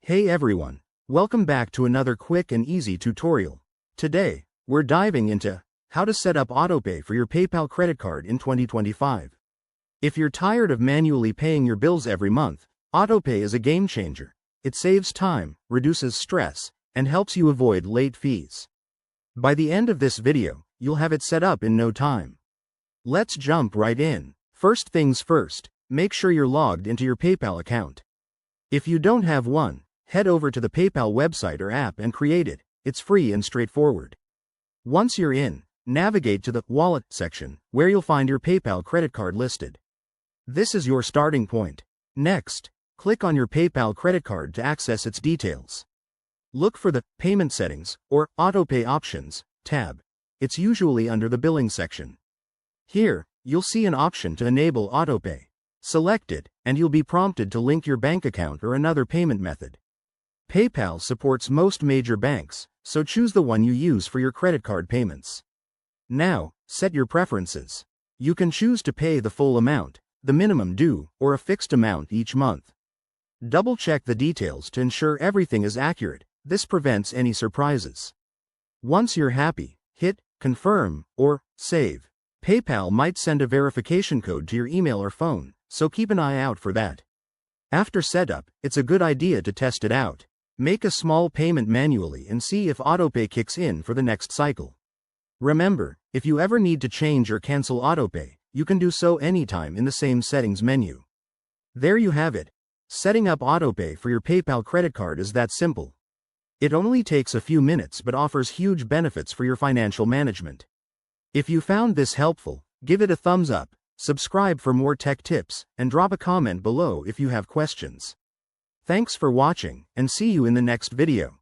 Hey everyone, welcome back to another quick and easy tutorial. Today, we're diving into how to set up autopay for your PayPal credit card in 2025. If you're tired of manually paying your bills every month, autopay is a game changer. It saves time, reduces stress, and helps you avoid late fees. By the end of this video, you'll have it set up in no time. Let's jump right in. First things first, make sure you're logged into your PayPal account. If you don't have one, head over to the PayPal website or app and create it. It's free and straightforward. Once you're in, navigate to the Wallet section, where you'll find your PayPal credit card listed. This is your starting point. Next, click on your PayPal credit card to access its details. Look for the Payment Settings or Autopay Options tab. It's usually under the Billing section. Here, you'll see an option to enable autopay. Select it, and you'll be prompted to link your bank account or another payment method. PayPal supports most major banks, so choose the one you use for your credit card payments. Now, set your preferences. You can choose to pay the full amount, the minimum due, or a fixed amount each month. Double-check the details to ensure everything is accurate. This prevents any surprises. Once you're happy, hit Confirm or Save. PayPal might send a verification code to your email or phone, so keep an eye out for that. After setup, it's a good idea to test it out. Make a small payment manually and see if autopay kicks in for the next cycle. Remember, if you ever need to change or cancel autopay, you can do so anytime in the same settings menu. There you have it. Setting up autopay for your PayPal credit card is that simple. It only takes a few minutes but offers huge benefits for your financial management. If you found this helpful, give it a thumbs up, subscribe for more tech tips, and drop a comment below if you have questions. Thanks for watching, and see you in the next video.